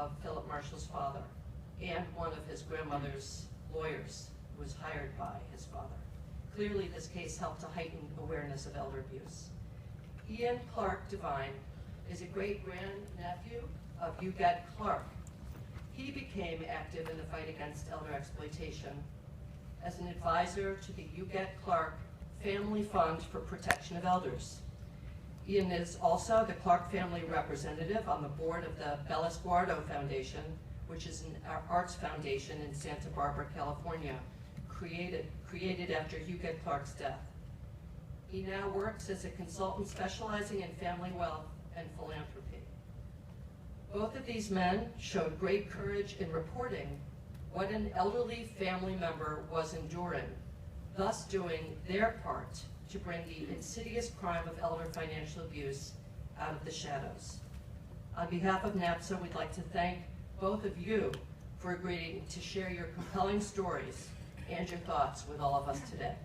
of Phillip Marshall's father and one of his grandmother's lawyers who was hired by his father. Clearly, this case helped to heighten awareness of elder abuse. Ian Clark Devine is a great-grandnephew of Huguette Clark. He became active in the fight against elder exploitation as an advisor to the Huguette Clark Family Fund for Protection of Elders. Ian is also the Clark family representative on the board of the Bel Esguardo Foundation, which is an arts foundation in Santa Barbara, California, created after Huguette Clark's death. He now works as a consultant specializing in family wealth and philanthropy. Both of these men showed great courage in reporting what an elderly family member was enduring, thus doing their part to bring the insidious crime of elder financial abuse out of the shadows. On behalf of NAPSA, we'd like to thank both of you for agreeing to share your compelling stories and your thoughts with all of us today.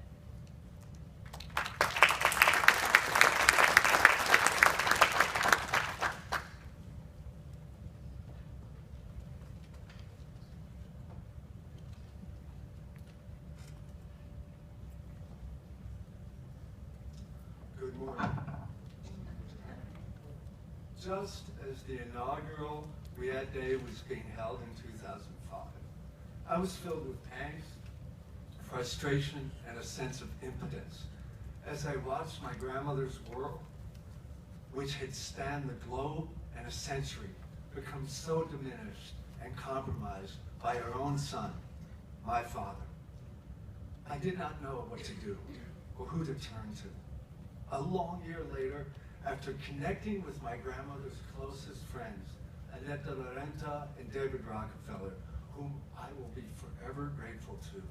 Good morning. Just as the inaugural Riyadh Day was being held in 2005, I was filled with angst, frustration, and a sense of impotence as I watched my grandmother's world, which had spanned the globe and a century, become so diminished and compromised by her own son, my father. I did not know what to do or who to turn to. A long year later, after connecting with my grandmother's closest friends, Annette de la Renta and David Rockefeller, whom I will be forever grateful to,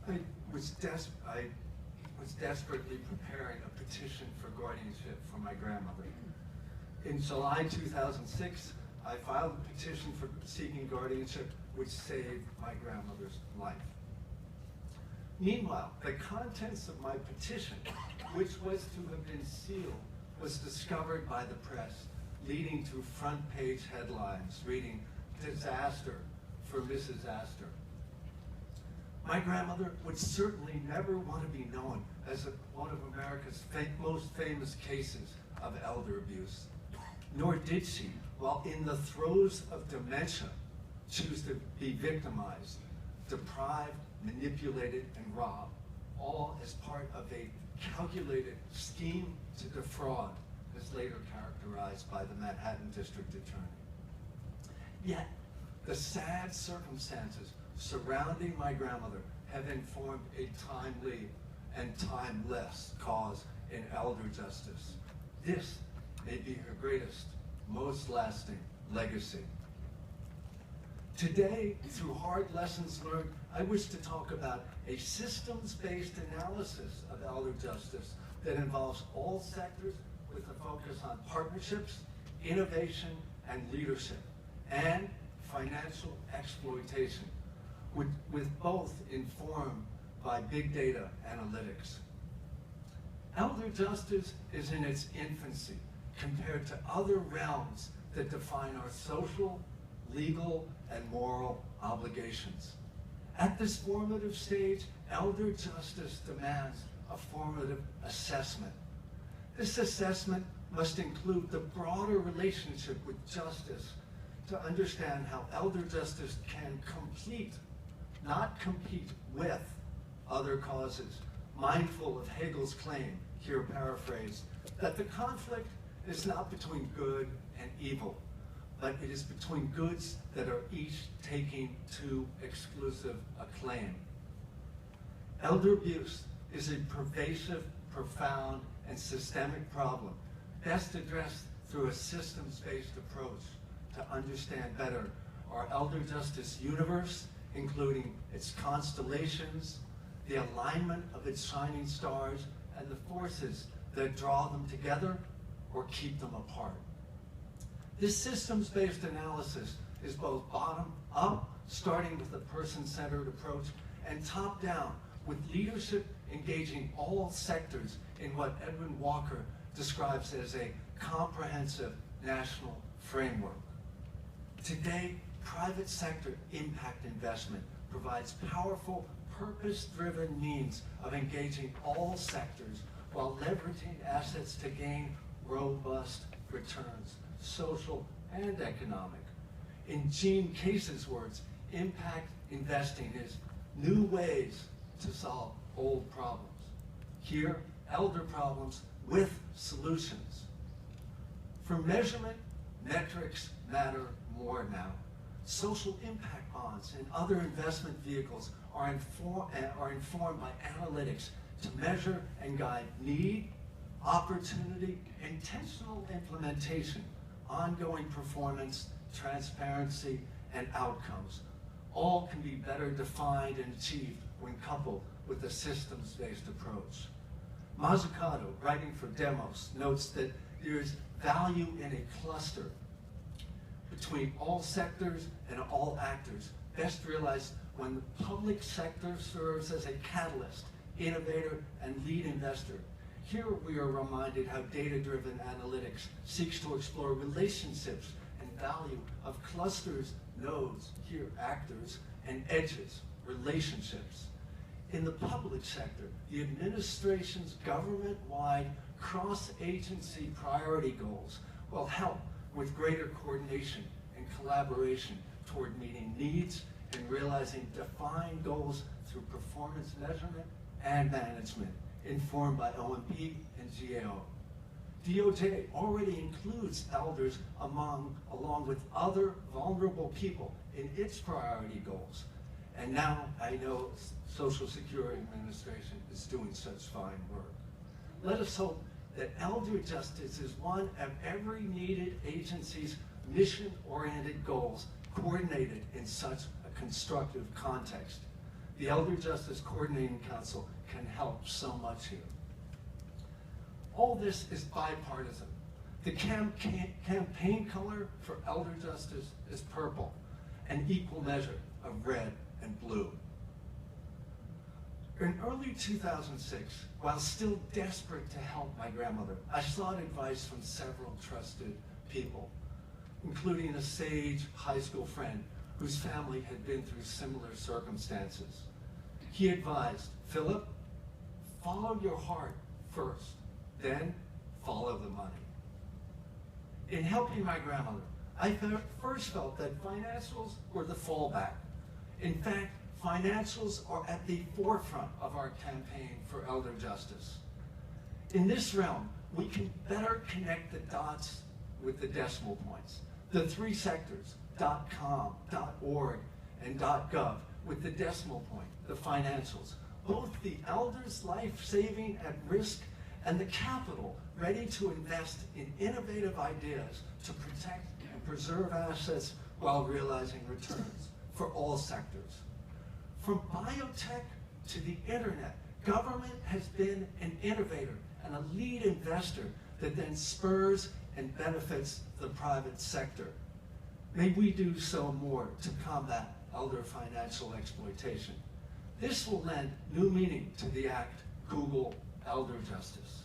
I was desperately preparing a petition for guardianship for my grandmother. In July 2006, I filed a petition for seeking guardianship, which saved my grandmother's life. Meanwhile, the contents of my petition, which was to have been sealed, was discovered by the press, leading to front-page headlines reading, "Disaster for Mrs. Astor." My grandmother would certainly never want to be known as one of America's most famous cases of elder abuse, nor did she, while in the throes of dementia, choose to be victimized, deprived, manipulated, and robbed, all as part of a calculated scheme to defraud, as later characterized by the Manhattan District Attorney. Yet, the sad circumstances surrounding my grandmother have informed a timely and timeless cause in elder justice. This may be her greatest, most lasting legacy. Today, through hard lessons learned, I wish to talk about a systems-based analysis of elder justice that involves all sectors with a focus on partnerships, innovation, and leadership, and financial exploitation, with both informed by big data analytics. Elder justice is in its infancy compared to other realms that define our social, legal, and moral obligations. At this formative stage, elder justice demands a formative assessment. This assessment must include the broader relationship with justice to understand how elder justice can complete, not compete with, other causes, mindful of Hegel's claim, here paraphrased, that the conflict is not between good and evil, but it is between goods that are each taking too exclusive a claim. Elder abuse is a pervasive, profound, and systemic problem, best addressed through a systems-based approach to understand better our elder justice universe, including its constellations, the alignment of its shining stars, and the forces that draw them together or keep them apart. This systems-based analysis is both bottom-up, starting with a person-centered approach, and top-down, with leadership engaging all sectors in what Edwin Walker describes as a comprehensive national framework. Today, private sector impact investment provides powerful, purpose-driven means of engaging all sectors while leveraging assets to gain robust returns, social and economic. In Gene Case's words, impact investing is new ways to solve old problems. Here, elder problems with solutions. For measurement, metrics matter more now. Social impact bonds and other investment vehicles are informed by analytics to measure and guide need, opportunity, intentional implementation, ongoing performance, transparency, and outcomes. All can be better defined and achieved when coupled with a systems-based approach. Mazzucato, writing for Demos, notes that there is value in a cluster between all sectors and all actors, best realized when the public sector serves as a catalyst, innovator, and lead investor. Here we are reminded how data-driven analytics seeks to explore relationships and value of clusters, nodes, here actors, and edges, relationships. In the public sector, the administration's government-wide cross-agency priority goals will help with greater coordination and collaboration toward meeting needs and realizing defined goals through performance measurement and management, informed by OMP and GAO. DOJ already includes elders along with other vulnerable people in its priority goals. And now I know Social Security Administration is doing such fine work. Let us hope that elder justice is one of every needed agency's mission-oriented goals coordinated in such a constructive context. The Elder Justice Coordinating Council can help so much here. All this is bipartisan. The campaign color for elder justice is purple, an equal measure of red and blue. In early 2006, while still desperate to help my grandmother, I sought advice from several trusted people, including a sage high school friend whose family had been through similar circumstances. He advised, Philip, follow your heart first, then follow the money. In helping my grandmother, I first felt that financials were the fallback. In fact, financials are at the forefront of our campaign for elder justice. In this realm, we can better connect the dots with the decimal points. The three sectors, .com, .org, and .gov, with the decimal point, the financials. Both the elders' life-saving at risk and the capital ready to invest in innovative ideas to protect and preserve assets while realizing returns for all sectors. From biotech to the internet, government has been an innovator and a lead investor that then spurs and benefits the private sector. May we do so more to combat elder financial exploitation. This will lend new meaning to the act, Google Elder Justice.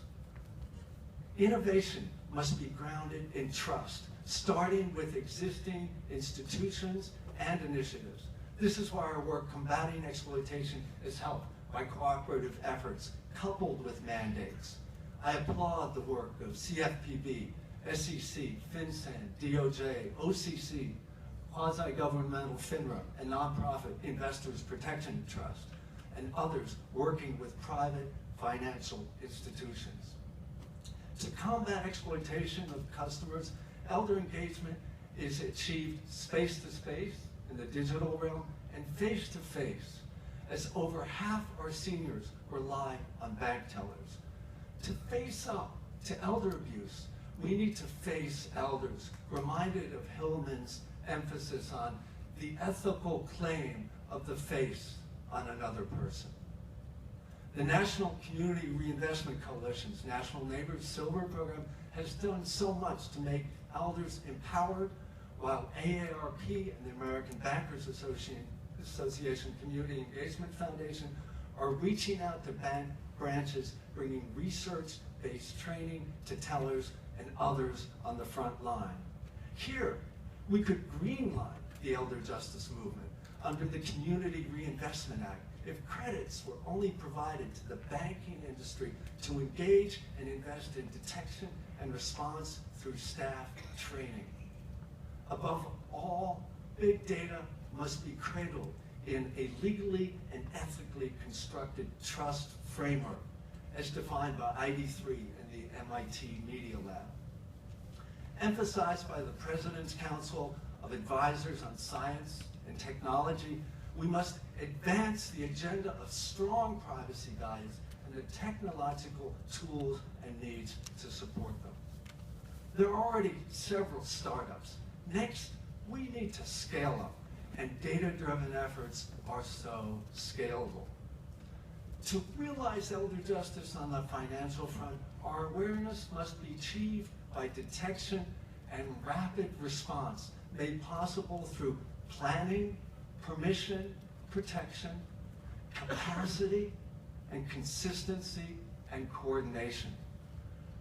Innovation must be grounded in trust, starting with existing institutions and initiatives. This is why our work combating exploitation is helped by cooperative efforts coupled with mandates. I applaud the work of CFPB, SEC, FinCEN, DOJ, OCC, quasi-governmental FINRA, and nonprofit Investors Protection Trust, and others working with private financial institutions. To combat exploitation of customers, elder engagement is achieved space-to-space in the digital realm and face-to-face, as over half our seniors rely on bank tellers. To face up to elder abuse, we need to face elders, reminded of Hillman's emphasis on the ethical claim of the face on another person. The National Community Reinvestment Coalition's National Neighbors Silver Program has done so much to make elders empowered, while AARP and the American Bankers Association Community Engagement Foundation are reaching out to bank branches, bringing research-based training to tellers and others on the front line. Here, We could greenlight the elder justice movement under the Community Reinvestment Act if credits were only provided to the banking industry to engage and invest in detection and response through staff training. Above all, big data must be cradled in a legally and ethically constructed trust framework as defined by ID3 and the MIT Media Lab. Emphasized by the President's Council of Advisors on Science and Technology, we must advance the agenda of strong privacy values and the technological tools and needs to support them. There are already several startups. Next, we need to scale up, and data-driven efforts are so scalable. To realize elder justice on the financial front, our awareness must be achieved by detection and rapid response, made possible through planning, permission, protection, capacity, and consistency and coordination.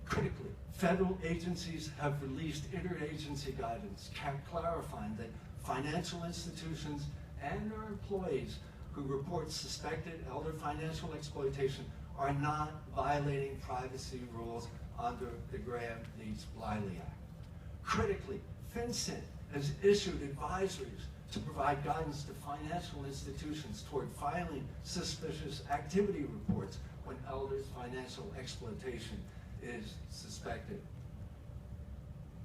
Critically, federal agencies have released interagency guidance clarifying that financial institutions and their employees who report suspected elder financial exploitation are not violating privacy rules under the Graham-Needs-Bliley Act. Critically, FinCEN has issued advisories to provide guidance to financial institutions toward filing suspicious activity reports when elders' financial exploitation is suspected.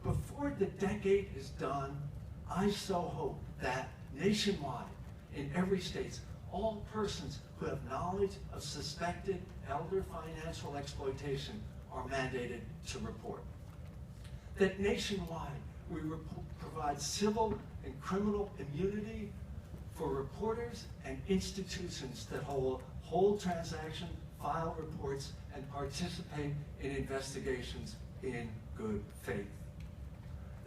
Before the decade is done, I so hope that nationwide, in every state, all persons who have knowledge of suspected elder financial exploitation are mandated to report. That nationwide, we provide civil and criminal immunity for reporters and institutions that hold transactions, file reports, and participate in investigations in good faith.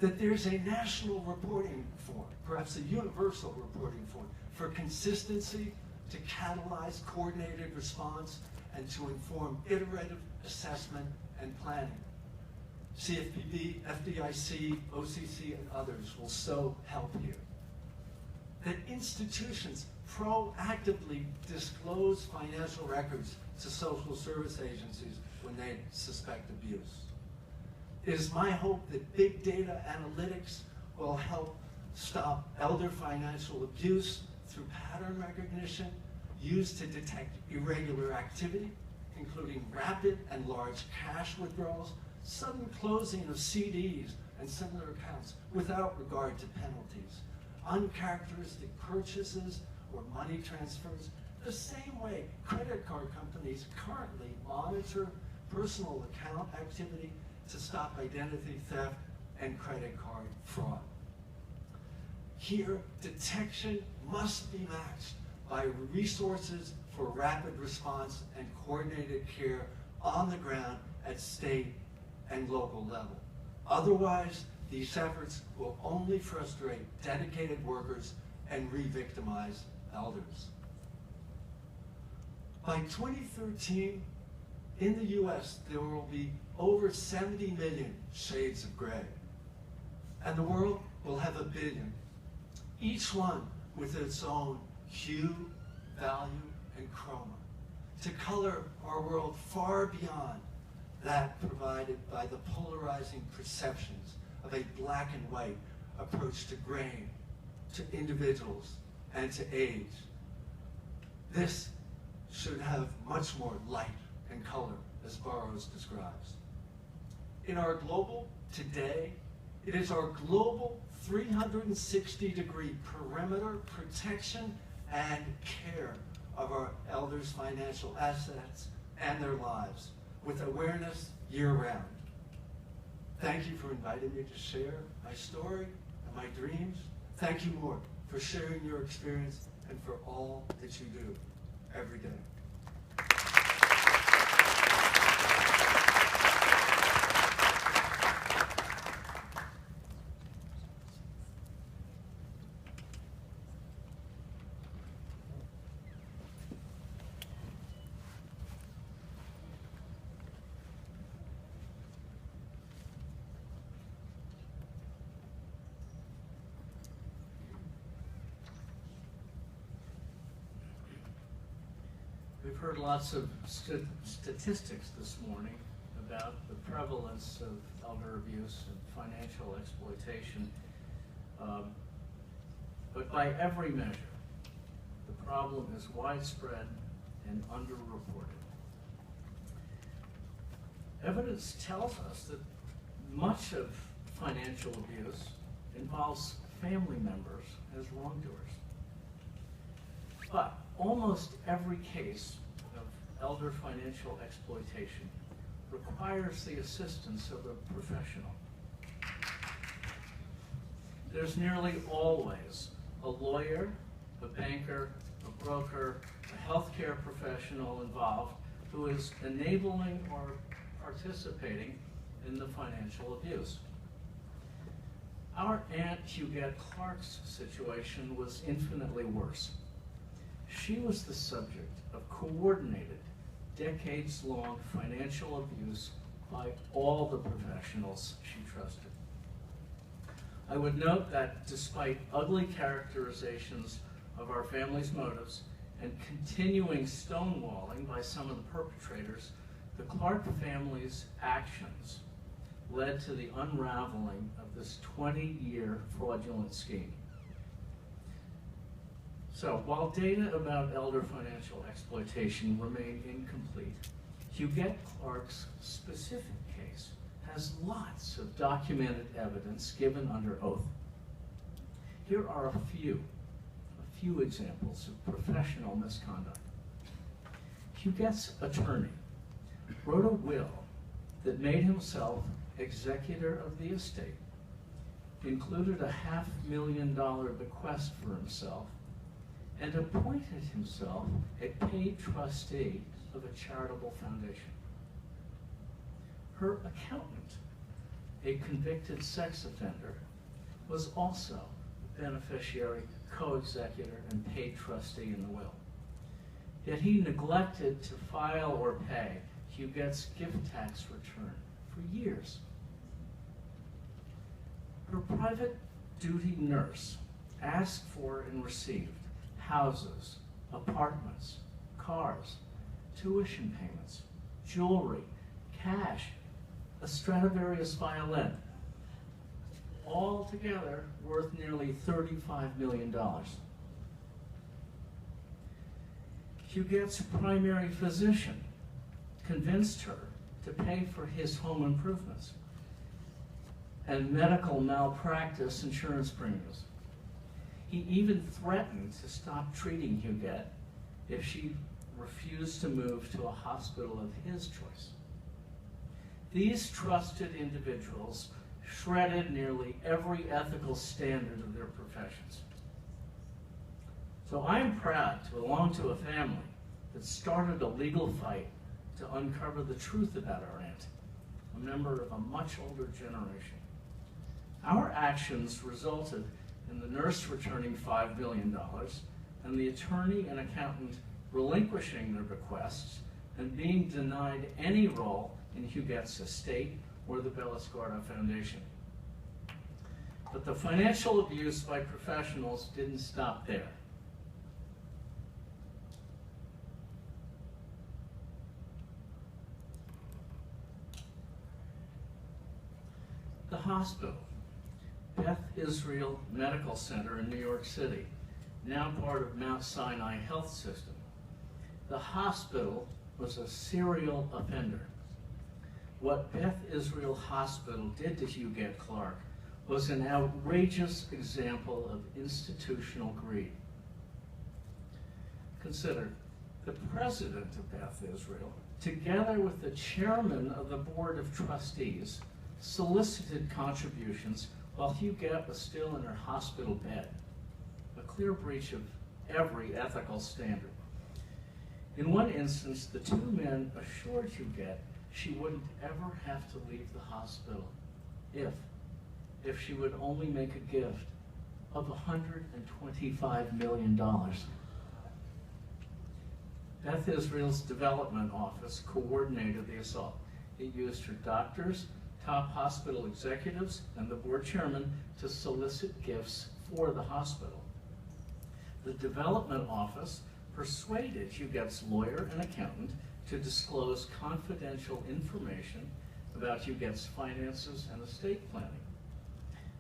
That there's a national reporting form, perhaps a universal reporting form, for consistency, to catalyze coordinated response, and to inform iterative assessment and planning. CFPB, FDIC, OCC, and others will so help here. That institutions proactively disclose financial records to social service agencies when they suspect abuse. It is my hope that big data analytics will help stop elder financial abuse through pattern recognition used to detect irregular activity, including rapid and large cash withdrawals, sudden closing of CDs and similar accounts without regard to penalties, uncharacteristic purchases or money transfers, the same way credit card companies currently monitor personal account activity to stop identity theft and credit card fraud. Here, detection must be matched by resources for rapid response and coordinated care on the ground at state and local level. Otherwise, these efforts will only frustrate dedicated workers and re-victimize elders. By 2013, in the US, there will be over 70 million shades of gray, and the world will have 1 billion, each one with its own hue, value, and chroma, to color our world far beyond that provided by the polarizing perceptions of a black and white approach to grain, to individuals, and to age. This should have much more light and color, as Burroughs describes. In our global today, it is our global 360-degree perimeter protection and care of our elders' financial assets and their lives, with awareness year-round. Thank you for inviting me to share my story and my dreams. Thank you more for sharing your experience and for all that you do every day. We've heard lots of statistics this morning about the prevalence of elder abuse and financial exploitation. But by every measure, the problem is widespread and underreported. Evidence tells us that much of financial abuse involves family members as wrongdoers. But almost every case of elder financial exploitation requires the assistance of a professional. There's nearly always a lawyer, a banker, a broker, a healthcare professional involved who is enabling or participating in the financial abuse. Our Aunt Huguette Clark's situation was infinitely worse. She was the subject of coordinated, decades-long financial abuse by all the professionals she trusted. I would note that despite ugly characterizations of our family's motives and continuing stonewalling by some of the perpetrators, the Clark family's actions led to the unraveling of this 20-year fraudulent scheme. So, while data about elder financial exploitation remain incomplete, Huguette Clark's specific case has lots of documented evidence given under oath. Here are a few examples of professional misconduct. Huguette's attorney wrote a will that made himself executor of the estate, included a $500,000 bequest for himself, and appointed himself a paid trustee of a charitable foundation. Her accountant, a convicted sex offender, was also beneficiary, co-executor, and paid trustee in the will. Yet he neglected to file or pay Huguette's gift tax return for years. Her private duty nurse asked for and received houses, apartments, cars, tuition payments, jewelry, cash, a Stradivarius violin, all together worth nearly $35 million. Huguette's primary physician convinced her to pay for his home improvements and medical malpractice insurance premiums. He even threatened to stop treating Huguette if she refused to move to a hospital of his choice. These trusted individuals shredded nearly every ethical standard of their professions. So I'm proud to belong to a family that started a legal fight to uncover the truth about our aunt, a member of a much older generation. Our actions resulted in the nurse returning $5 million and the attorney and accountant relinquishing their bequests and being denied any role in Huguette's estate or the Bellascardo Foundation. But the financial abuse by professionals didn't stop there. The hospital, Beth Israel Medical Center in New York City, now part of Mount Sinai Health System. The hospital was a serial offender. What Beth Israel Hospital did to Huguette Clark was an outrageous example of institutional greed. Consider, the president of Beth Israel, together with the chairman of the board of trustees, solicited contributions while Huguette was still in her hospital bed, a clear breach of every ethical standard. In one instance, the two men assured Huguette she wouldn't ever have to leave the hospital if she would only make a gift of $125 million. Beth Israel's development office coordinated the assault. It used her doctors, top hospital executives, and the board chairman to solicit gifts for the hospital. The development office persuaded Huguette's lawyer and accountant to disclose confidential information about Huguette's finances and estate planning.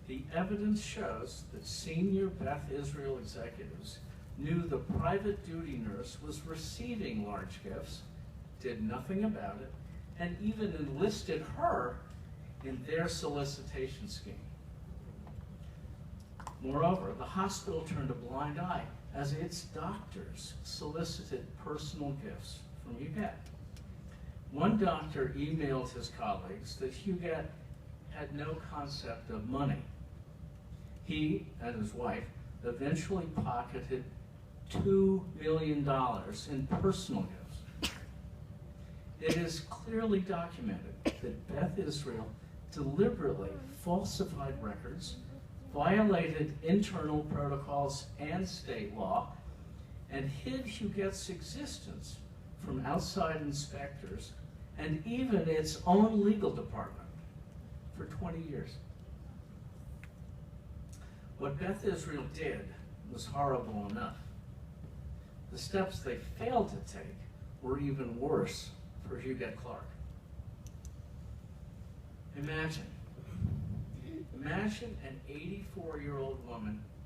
The evidence shows that senior Beth Israel executives knew the private duty nurse was receiving large gifts, did nothing about it, and even enlisted her in their solicitation scheme. Moreover, the hospital turned a blind eye as its doctors solicited personal gifts from Huguette. One doctor emailed his colleagues that Huguette had no concept of money. He and his wife eventually pocketed $2 million in personal gifts. It is clearly documented that Beth Israel deliberately falsified records, violated internal protocols and state law, and hid Huguette's existence from outside inspectors and even its own legal department for 20 years. What Beth Israel did was horrible enough. The steps they failed to take were even worse for Huguette Clark. Imagine an 84-year-old woman